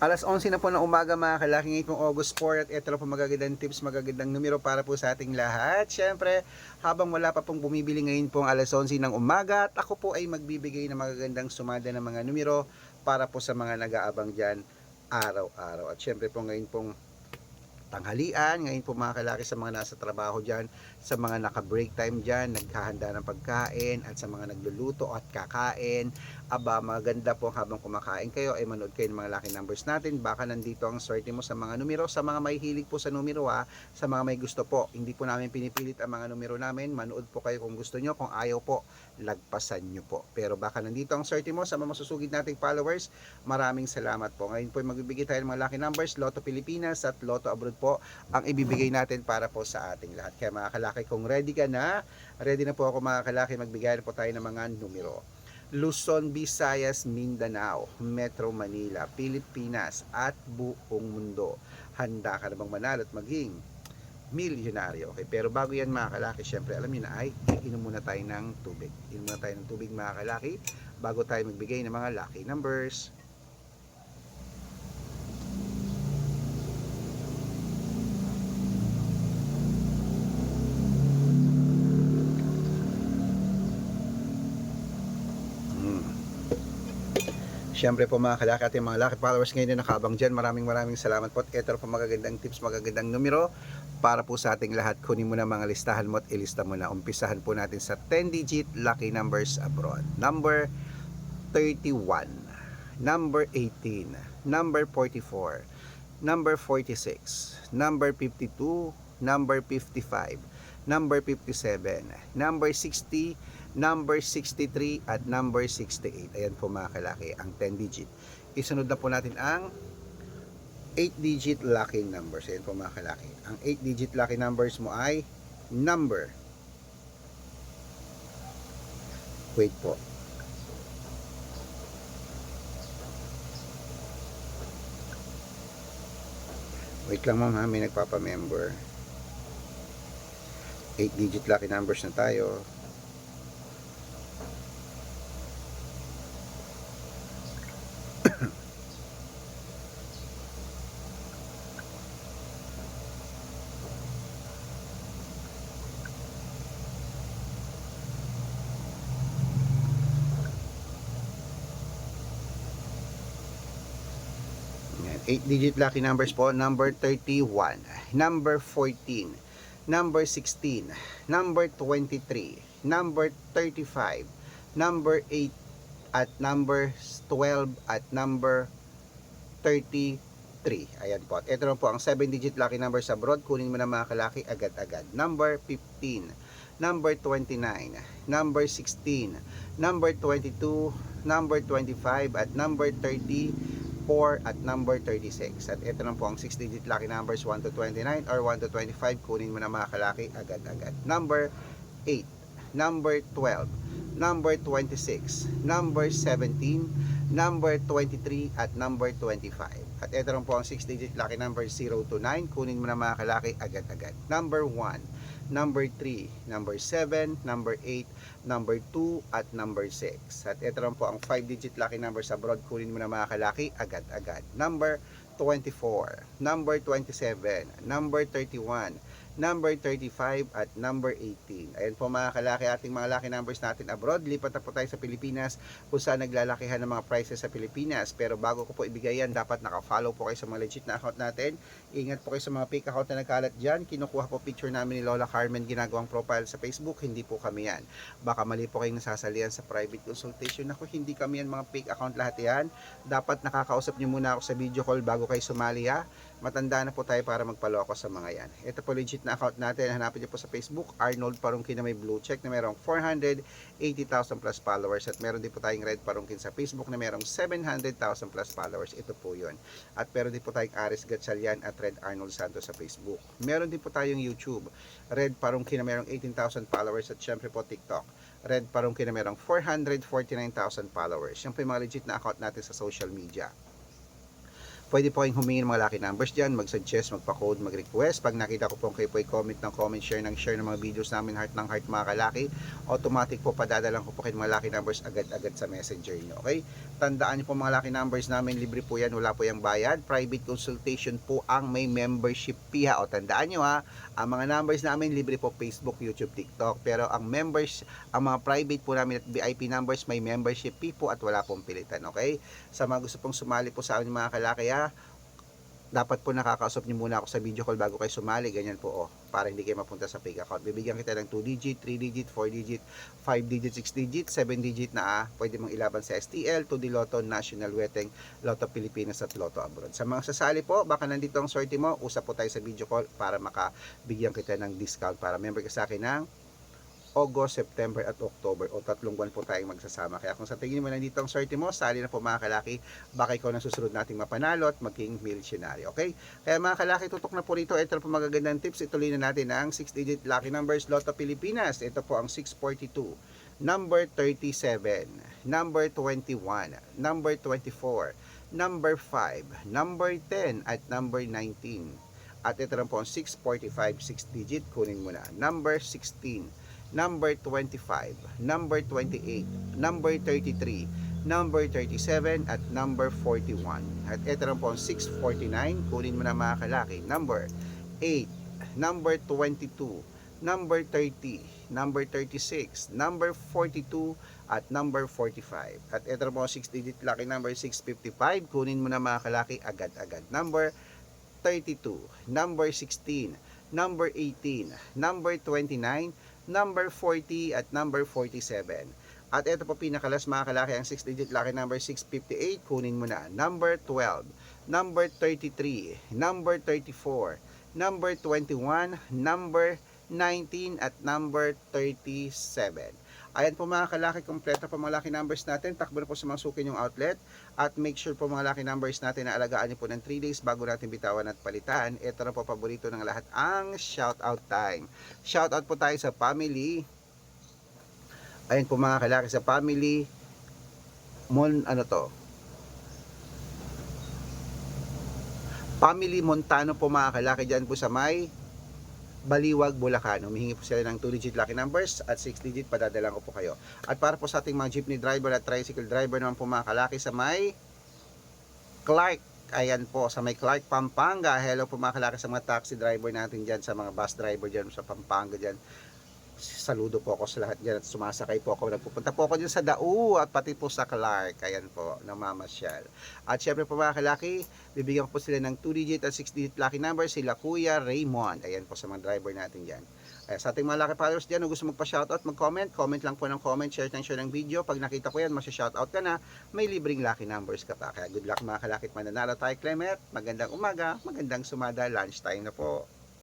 Alas 11 na po ng umaga mga kalaki, ngayon pong August 4 at ito na po magagandang tips, magagandang numero para po sa ating lahat. Siyempre, habang wala pa pong bumibili ngayon pong alas 11 ng umaga at ako po ay magbibigay ng magagandang sumada ng mga numero para po sa mga nag-aabang dyan araw-araw. At siyempre po ngayon pong tanghalian, ngayon po mga kalaki sa mga nasa trabaho dyan, sa mga naka-break time dyan, naghahanda ng pagkain, at sa mga nagluluto at kakain, aba maganda po habang kumakain kayo ay manood kayo ng mga lucky numbers natin. Baka nandito ang swerte mo sa mga numero, sa mga may hilig po sa numero sa mga may gusto po. Hindi po namin pinipilit ang mga numero namin, manood po kayo kung gusto nyo, kung ayaw po, lagpasan nyo po. Pero baka nandito ang swerte mo sa mga masusugid nating followers. Maraming salamat po. Ngayon po magbibigay tayo ng mga lucky numbers, Lotto Pilipinas at Lotto Abroad po ang ibibigay natin para po sa ating lahat. Kaya mga kalaki, kung ready ka na, ready na po ako mga kalaki, magbigay na po tayo ng mga numero. Luzon, Visayas, Mindanao, Metro Manila, Pilipinas at buong mundo. Handa ka na bang manalo at maging milyonaryo? Okay, pero bago yan mga kalaki, syempre alam niyo na ay inom muna tayo ng tubig. Inom muna tayo ng tubig mga kalaki bago tayo magbigay ng mga lucky numbers. Siyempre po mga kalaki at mga lucky followers ngayon na nakabang dyan, maraming salamat po. At ito po magagandang tips, magagandang numero para po sa ating lahat. Kunin mo na mga listahan mo at ilista mo na. Umpisahan po natin sa 10-digit lucky numbers abroad. Number 31, number 18, number 44, number 46, number 52, number 55, number 57, number 60, number 63 at number 68. Ayan po mga kalaki ang 10 digit. Isunod na po natin ang 8 digit lucky numbers. Ayan po mga kalaki. Ang 8 digit lucky numbers mo ay number, wait po, wait lang ma'am ha, may nagpapamember. 8 digit lucky numbers na tayo. Yan, 8 digit lucky numbers po. Number 31, number 14, number 16, number 23, number 35, number 8 at number 12 at number 33. Ayan po. At ito na po ang 7 digit lucky numbers abroad. Kunin mo na mga kalaki agad-agad. Number 15, number 29, number 16, number 22, number 25 at number 34 at number 36. At ito na po ang 6 digit lucky numbers 1 to 29 or 1 to 25. Kunin mo na mga kalaki agad-agad. Number 8, number 12, number 26, number 17, number 23 at number 25. At ito rin po ang 6 digit lucky number 0 to 9. Kunin mo na mga kalaki agad-agad. Number 1, number 3, number 7, number 8, number 2 at number 6. At ito rin po ang 5 digit lucky numbers abroad. Kunin mo na mga kalaki agad-agad. Number 24, number 27, number 31, number 35 at number 18. Ayan po mga kalaki ating mga lucky numbers natin abroad. Lipat na po tayo sa Pilipinas kung saan naglalakihan ng mga prices sa Pilipinas. Pero bago ko po ibigay yan, dapat naka-follow po kayo sa mga legit na account natin. Ingat po kayo sa mga fake account na nagkalat dyan. Kinukuha po picture namin ni Lola Carmen, ginagawang profile sa Facebook. Hindi po kami yan. Baka mali po kayong nasasalihan sa private consultation. Ako, hindi kami yan, mga fake account lahat yan. Dapat nakakausap nyo muna ako sa video call bago kayo sumali ha. Matanda na po tayo para magpaloko sa mga yan. Ito po legit na account natin. Hanapin niyo po sa Facebook, Arnold Parungkin na may blue check na merong 480,000 plus followers. At meron din po tayong Red Parungkin sa Facebook na merong 700,000 plus followers. Ito po yun. At meron din po tayong Aris Gatchalian at Red Arnold Santos sa Facebook. Meron din po tayong YouTube, Red Parungkin na merong 18,000 followers. At syempre po TikTok, Red Parungkin na merong 449,000 followers. Yan po yung mga legit na account natin sa social media. Pwede po kayong humingi ng mga lucky numbers dyan, mag-suggest, magpa-code, mag-request. Pag nakita ko po kayo po comment ng comment, share ng mga videos namin, heart ng heart mga kalaki, automatic po padadalang ko po kayo mga lucky numbers agad-agad sa messenger nyo. Okay? Tandaan nyo po mga lucky numbers namin, libre po yan, wala po yung bayad. Private consultation po ang may membership fee ha. O tandaan nyo ha, ang mga numbers namin libre po Facebook, YouTube, TikTok. Pero ang members, ang mga private po namin at VIP numbers may membership fee po at wala pong pilitan. Okay? Sa mga gusto pong sumali po sa amin mga kalaki ha, dapat po nakakausap niyo muna ako sa video call bago kayo sumali, ganyan po para hindi kayo mapunta sa fake account. Bibigyan kita ng 2 digit, 3 digit, 4 digit, 5 digit, 6 digit, 7 digit na pwede mong ilaban sa STL, 2D Lotto, National Weteng, Lotto Pilipinas at Lotto Abroad. Sa mga sasali po, baka nandito ang sorte mo, usap po tayo sa video call para makabigyan kita ng discount para member ka sa akin ng August, September at October o 3 buwan po tayong magsasama. Kaya kung sa tingin mo nandito ang swerte mo, sali na po mga kalaki, baka ikaw na susunod nating mapanalo at maging milyonario. Okay? Kaya mga kalaki, tutok na po rito. Ito po magagandang tips. Ituloy na natin ang 6-digit lucky numbers Lotto Pilipinas. Ito po ang 642, number 37, number 21, number 24, number 5, number 10 at number 19. At ito na po ang 645, 6 digit. Kunin mo na. Number 16, number 25, number 28, number 33, number 37, at number 41. At ito rin po ang 649, kunin mo na mga kalaki. Number 8, number 22, number 30, number 36, number 42, at number 45. At ito rin po ang 6-digit lucky number 655, kunin mo na mga kalaki agad-agad. Number 32, number 16, number 18, number 29, number 40 at number 47. At ito po pinakalas mga kalaki ang 6-digit lucky number 658, kunin mo na. Number 12, number 33, number 34, number 21, number 19 at number 37. Ayan po mga kalaki, kompleto po mga lucky numbers natin. Takbo na po sa mga suki yung outlet. At make sure po mga lucky numbers natin na alagaan nyo po ng 3 days bago natin bitawan at palitan. Ito na po paborito ng lahat, ang shoutout time. Shoutout po tayo sa family. Ayan po mga kalaki, sa family. Family Montano po mga kalaki, dyan po sa may Baliwag, Bulacan. Humihingi po sila ng 2-digit lucky numbers at 6-digit, padadalang ko po kayo. At para po sa ating mga jeepney driver at tricycle driver naman po mga kalaki sa may Clark, ayan po, sa may Clark, Pampanga. Hello po mga kalaki sa mga taxi driver natin dyan, sa mga bus driver dyan sa Pampanga dyan. Saludo po ako sa lahat dyan at sumasakay po ako. Nagpupunta po ako dyan sa Dau at pati po sa Clark. Ayan po, namamasyal. At syempre po mga kalaki, bibigyan ko po sila ng 2-digit at 6-digit lucky number, sila Kuya Raymond. Ayan po sa mga driver natin dyan. Sa ating mga lucky followers dyan, kung gusto magpa-shoutout, mag-comment, comment lang po ng comment, share ng video. Pag nakita ko yan, masya-shoutout ka na, may libreng lucky numbers ka pa. Kaya good luck mga kalaki at mananalo tayo, Clement. Magandang umaga, magandang sumada, lunch time na po.